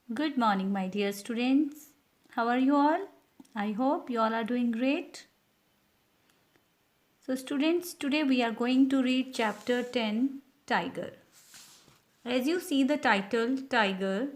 Good morning, my dear students. How are you all? I hope you all are doing great. So, students, today we are going to read chapter 10, Tiger. As you see the title, Tiger,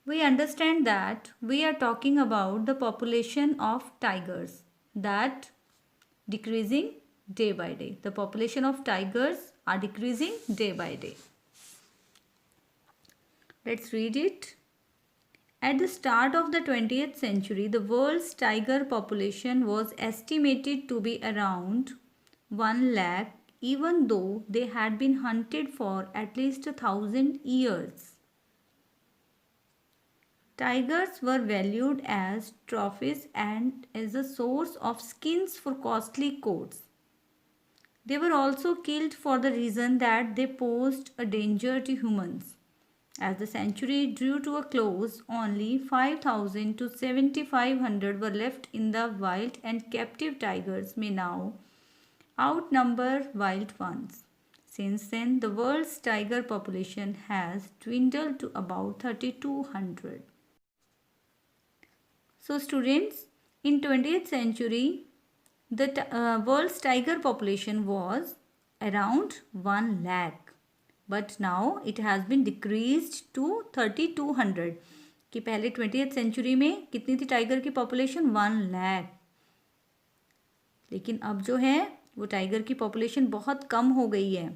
we understand that we are talking about the population of tigers that decreasing day by day. The population of tigers are decreasing day by day. Let's read it. At the start of the 20th century, the world's tiger population was estimated to be around 1 lakh, even though they had been hunted for at least 1,000 years. Tigers were valued as trophies and as a source of skins for costly coats. They were also killed for the reason that they posed a danger to humans. As the century drew to a close, only 5,000 to 7,500 were left in the wild, and captive tigers may now outnumber wild ones. Since then, the world's tiger population has dwindled to about 3,200. So, students, in 20th century, the world's tiger population was around 1 lakh. But now it has been decreased to 3,200 कि पहले 20th century में कितनी थी tiger की population 1 lakh, लेकिन अब जो है वो टाइगर की पॉपुलेशन बहुत कम हो गई है.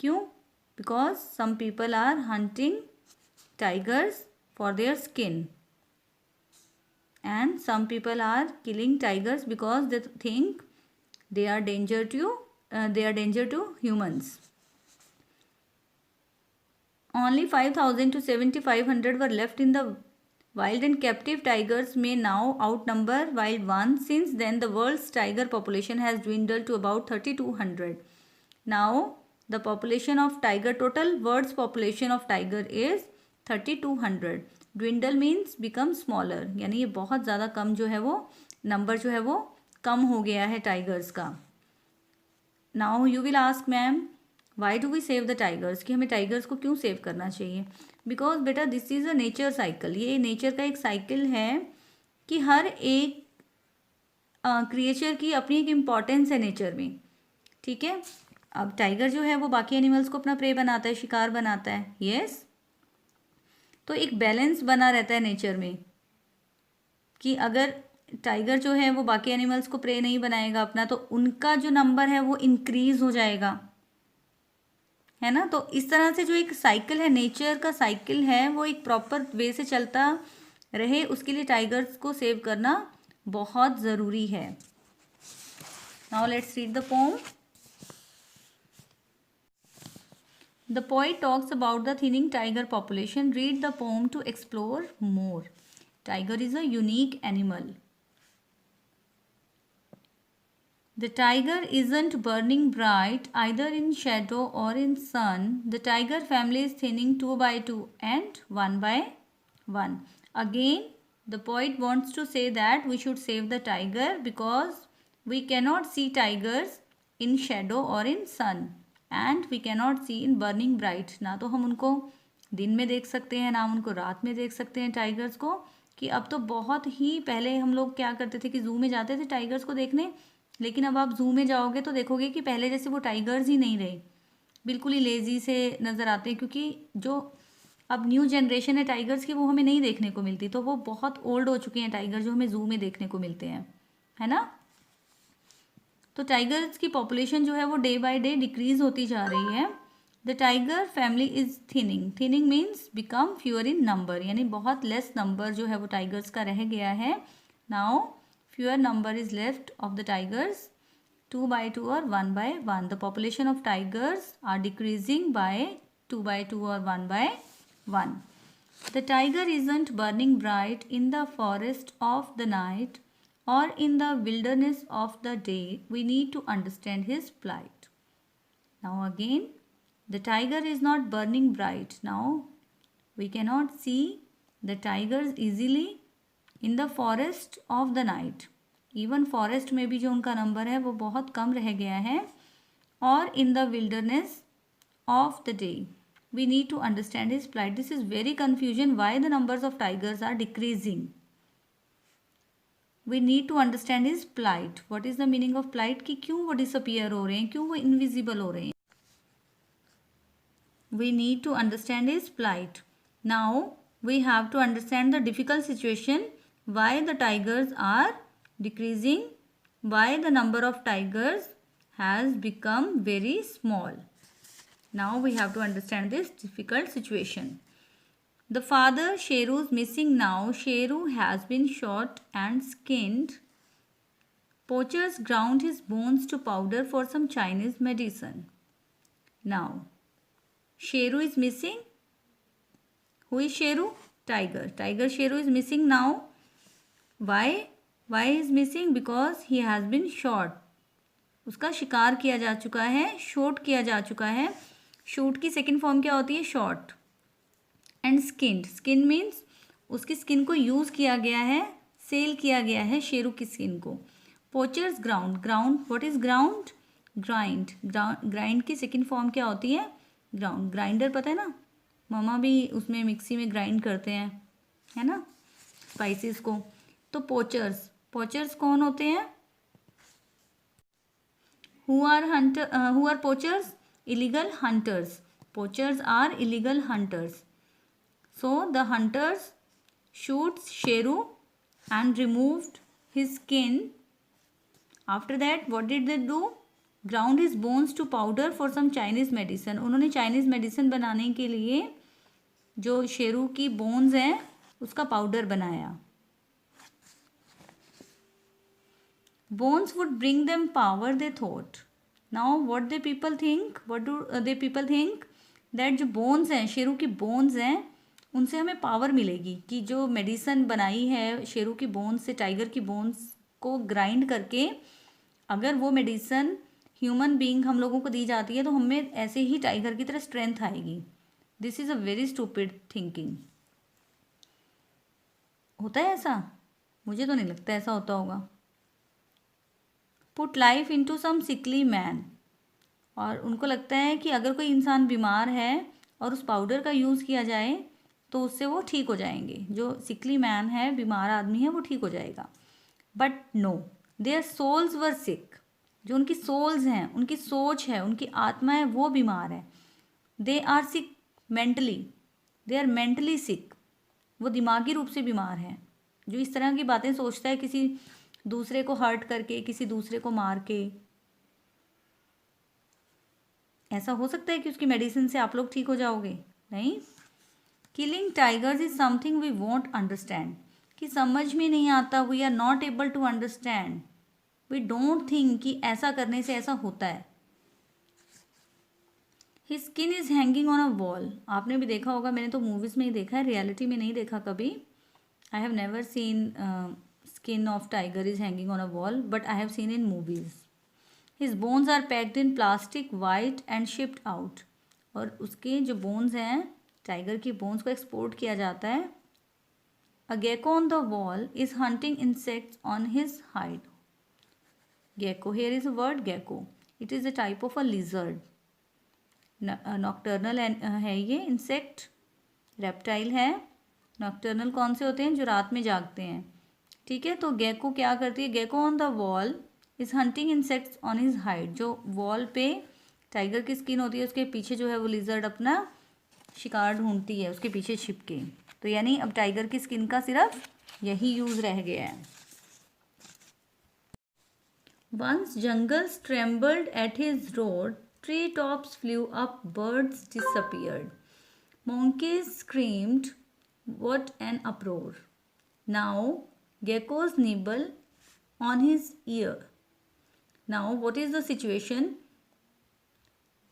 क्यों? Because some people are hunting tigers for their skin and some people are killing tigers because they think they are danger to humans. Only 5,000 to 7,500 were left in the wild, and captive tigers may now outnumber wild ones. Since then, the world's tiger population has dwindled to about 3,200. Now, the population of tiger, total world's population of tiger is 3,200. Dwindle means become smaller, यानी ये बहुत ज़्यादा कम जो है वो number जो है वो कम हो गया है टाइगर्स का. Now you will ask, ma'am, why do we save the tigers, कि हमें टाइगर्स को क्यों सेव करना चाहिए? बिकॉज बेटा this is a nature cycle. ये नेचर का एक साइकिल है कि हर एक क्रिएचर की अपनी एक इम्पॉर्टेंस है नेचर में. ठीक है. अब टाइगर जो है वो बाकी एनिमल्स को अपना प्रे बनाता है, शिकार बनाता है. यस. तो एक बैलेंस बना रहता है नेचर में कि अगर टाइगर जो है वो बाकी एनिमल्स को प्रे नहीं बनाएगा अपना, तो उनका जो नंबर है वो इंक्रीज हो जाएगा, है ना. तो इस तरह से जो एक साइकिल है, नेचर का साइकिल है, वो एक प्रॉपर वे से चलता रहे, उसके लिए टाइगर्स को सेव करना बहुत ज़रूरी है. Now let's read the poem. The poet talks about the thinning tiger population. Read the poem to explore more. Tiger is a unique animal. The tiger isn't burning bright either in shadow or in sun. The tiger family is thinning 2 by 2 and 1 by 1. Again, the poet wants to say that we should save the tiger because we cannot see tigers in shadow or in sun, and we cannot see in burning bright. ना तो हम उनको दिन में देख सकते हैं, ना हम उनको रात में देख सकते हैं टाइगर्स को. कि अब तो बहुत ही पहले हम लोग क्या करते थे कि जू में जाते थे टाइगर्स को देखने, लेकिन अब आप जू में जाओगे तो देखोगे कि पहले जैसे वो टाइगर्स ही नहीं रहे, बिल्कुल ही लेज़ी से नज़र आते हैं, क्योंकि जो अब न्यू जनरेशन है टाइगर्स की वो हमें नहीं देखने को मिलती. तो वो बहुत ओल्ड हो चुके हैं टाइगर जो हमें जू में देखने को मिलते हैं, है ना. तो टाइगर्स की पॉपुलेशन जो है वो डे बाय डे डिक्रीज होती जा रही है. The tiger family is thinning. Thinning means become fewer in number, यानी बहुत लेस नंबर जो है वो टाइगर्स का रह गया है. Now fewer number is left of the tigers, 2 by 2 or 1 by 1. The population of tigers are decreasing by 2 by 2 or 1 by 1. The tiger isn't burning bright in the forest of the night or in the wilderness of the day. We need to understand his plight. Now again, the tiger is not burning bright. Now we cannot see the tigers easily in the forest of the night. Even forest में भी जो उनका number है वो बहुत कम रह गया है. और in the wilderness of the day. We need to understand his plight. This is very confusion. Why the numbers of tigers are decreasing? We need to understand his plight. What is the meaning of plight? कि क्यों वो disappear हो रहे हैं, क्यों वो invisible हो रहे हैं. We need to understand his plight. Now we have to understand the difficult situation. Why the tigers are decreasing? Why the number of tigers has become very small? Now we have to understand this difficult situation. The father Sheru is missing now. Sheru has been shot and skinned. Poachers ground his bones to powder for some Chinese medicine. Now, Sheru is missing. Who is Sheru? Tiger. Tiger Sheru is missing now. Why? Why is missing? Because he has been shot. उसका शिकार किया जा चुका है, shot किया जा चुका है. शूट की सेकेंड फॉर्म क्या होती है? Shot. And skinned. Skin means उसकी स्किन को यूज़ किया गया है, सेल किया गया है शेरू की स्किन को. Poachers ground. Ground, what is ground? Grind. Grind की सेकेंड फॉर्म क्या होती है? ग्राउंड. ग्राइंडर पता है ना, मम्मा भी उसमें मिक्सी में ग्राइंड करते हैं, है ना, स्पाइसेस को. तो पोचर्स. पोचर्स कौन होते हैं? Who are poachers? Illegal hunters. Poachers are illegal hunters. So the hunters shoots Sheru and removed his skin. After that, what did they do? Ground his bones to powder for some Chinese medicine. उन्होंने Chinese medicine बनाने के लिए जो शेरू की bones हैं उसका powder बनाया. Bones would bring them power, they thought. Now what the people think? What do they people think? That जो bones हैं, शेरू की bones हैं, उनसे हमें पावर मिलेगी. कि जो मेडिसन बनाई है शेरू की बोन्स से, टाइगर की बोन्स को ग्राइंड करके, अगर वो मेडिसन ह्यूमन बीइंग हम लोगों को दी जाती है तो हमें ऐसे ही टाइगर की तरह स्ट्रेंथ आएगी. This is a very stupid thinking. होता है ऐसा? मुझे तो नहीं लगता ऐसा होता होगा. Put life into sum सिकली man. और उनको लगता है कि अगर कोई इंसान बीमार है और उस पाउडर का यूज़ किया जाए तो उससे वो ठीक हो जाएंगे. जो सिकली मैन है, बीमार आदमी है, वो ठीक हो जाएगा. बट नो, देयर सोल्स वर सिक. जो उनकी सोल्स हैं, उनकी सोच है, उनकी आत्मा है, वो बीमार है. They are sick mentally. They are mentally sick. वो दिमागी रूप से बीमार है. जो इस तरह की बातें सोचता है, किसी दूसरे को हर्ट करके, किसी दूसरे को मार के, ऐसा हो सकता है कि उसकी मेडिसिन से आप लोग ठीक हो जाओगे? नहीं. Killing tigers is something we won't understand. कि समझ में नहीं आता. We are not able to understand. We don't think कि ऐसा करने से ऐसा होता है. His skin is hanging on a wall. आपने भी देखा होगा, मैंने तो मूवीज़ में ही देखा है, रियलिटी में नहीं देखा कभी. I have never seen skin of tiger is hanging on a wall, but I have seen in movies. His bones are packed in plastic white and shipped out. और उसके जो bones हैं, टाइगर की bones को export किया जाता है. A gecko on the wall is hunting insects on his hide. Gecko, here is a word gecko. It is a type of a lizard. Nocturnal है ये insect, reptile है. Nocturnal कौन से होते हैं? जो रात में जागते हैं. ठीक है. तो गेको क्या करती है? Gecko on the wall is hunting insects on his hide. जो वॉल पे टाइगर की स्किन होती है उसके पीछे जो है वो लिजर्ड अपना शिकार ढूंढती है उसके पीछे छिप के. तो यानी अब टाइगर की स्किन का सिर्फ यही यूज़ रह गया है. Once jungles trembled at his roar, tree tops flew up, birds disappeared, monkeys screamed, what an uproar. Now geckos nibble on his ear. Now what is the situation?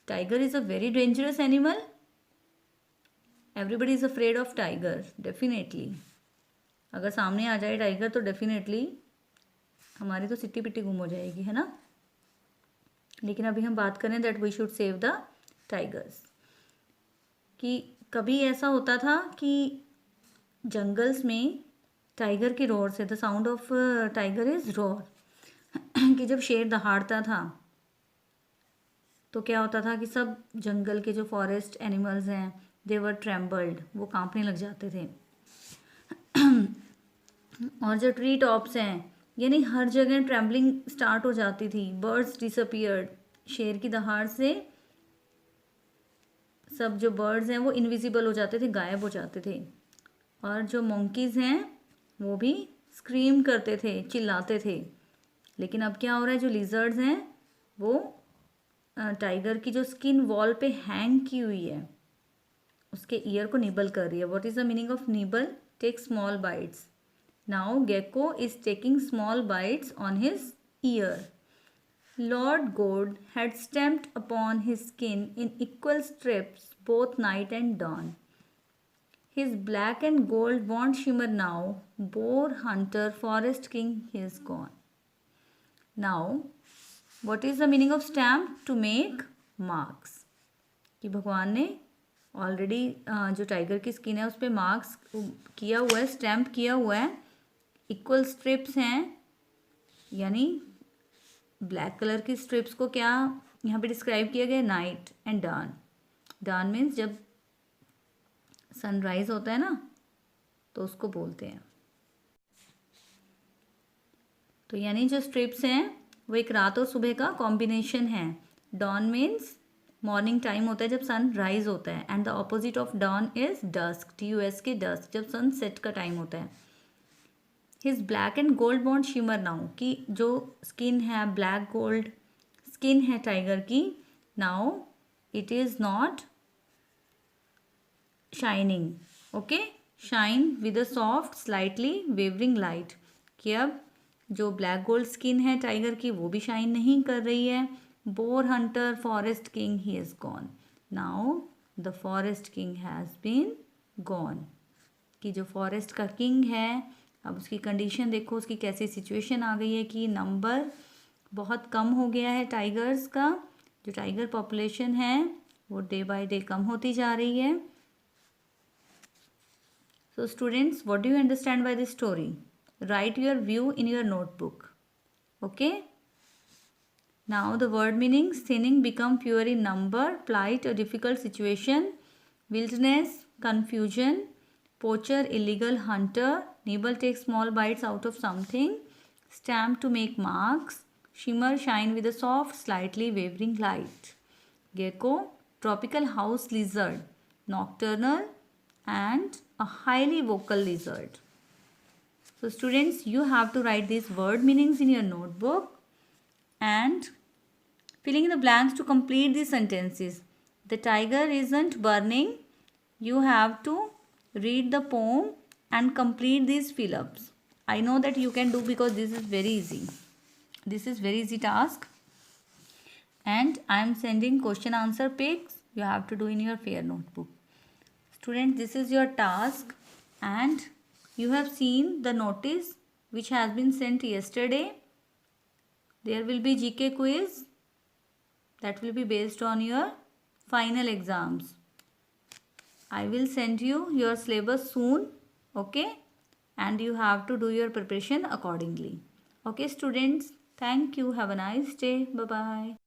Tiger is a very dangerous animal. Everybody is afraid of tiger. Definitely. अगर सामने आ जाए tiger तो definitely हमारी तो सिट्टी पिट्टी गुम हो जाएगी, है ना. लेकिन अभी हम बात करें that we should save the tigers. कि कभी ऐसा होता था कि जंगल्स में टाइगर के रोर से, the sound of tiger is roar, कि जब शेर दहाड़ता था तो क्या होता था कि सब जंगल के जो फॉरेस्ट एनिमल्स हैं दे वर ट्रेम्बल्ड, वो कांपने लग जाते थे। और जो ट्री टॉप्स हैं यानी हर जगह ट्रेम्बलिंग स्टार्ट हो जाती थी। बर्ड्स डिसअपियर्ड, शेर की दहाड़ से सब जो बर्ड्स हैं वो इनविजिबल हो जाते थे, गायब हो जाते थे। और जो मंकीज़ हैं वो भी स्क्रीम करते थे, चिल्लाते थे। लेकिन अब क्या हो रहा है, जो लिजर्ड्स हैं वो टाइगर की जो स्किन वॉल पे हैंग की हुई है उसके ईयर को निबल कर रही है। What is the meaning of nibble? Take small bites. Now gecko is taking small bites on his ear. Lord God had stamped upon his skin in equal strips both night and dawn. His black and gold won't shimmer now. Boar hunter, forest king, he is gone. Now, what is the meaning of stamp? To make marks. कि भगवान ने already जो tiger की skin है उस पर marks किया हुआ है, स्टैम्प किया हुआ है। इक्वल स्ट्रिप्स हैं यानी ब्लैक कलर की स्ट्रिप्स को क्या यहाँ पे डिस्क्राइब किया गया, night and dawn. Dawn means जब सनराइज होता है ना तो उसको बोलते हैं। तो यानी जो स्ट्रिप्स हैं वो एक रात और सुबह का कॉम्बिनेशन है। डॉन मीन्स मॉर्निंग टाइम होता है जब सन राइज होता है, and the opposite of dawn is dusk, DUSK, dusk, जब सन सेट का टाइम होता है। His black and gold won't shimmer now, कि जो स्किन है ब्लैक गोल्ड स्किन है टाइगर की, now it is not shining. Okay, shine with a soft slightly wavering light, कि अब जो ब्लैक गोल्ड स्किन है टाइगर की वो भी शाइन नहीं कर रही है। Boar hunter, forest king, he is gone. Now the forest king has been gone, कि जो फॉरेस्ट का किंग है अब उसकी कंडीशन देखो, उसकी कैसी सिचुएशन आ गई है कि नंबर बहुत कम हो गया है टाइगर्स का। जो टाइगर पॉपुलेशन है वो डे बाय डे कम होती जा रही है। So students, what do you understand by this story? Right your view in your notebook. Okay. Now the word meanings: thinning, become fewer in number, plight, a difficult situation, wilderness, confusion, poacher, illegal, hunter, nibble, take small bites out of something, stamp, to make marks, shimmer, shine with a soft, slightly wavering light, gecko, tropical house lizard, nocturnal, and a highly vocal lizard. So students, you have to write these word meanings in your notebook and filling in the blanks to complete the sentences. The tiger isn't burning. You have to read the poem and complete these fill-ups. I know that you can do because this is very easy. This is very easy task. And I am sending question answer pics. You have to do in your fair notebook. Students, this is your task and you have seen the notice which has been sent yesterday. There will be GK quiz that will be based on your final exams. I will send you your syllabus soon, okay? And you have to do your preparation accordingly. Okay students, thank you. Have a nice day. Bye-bye.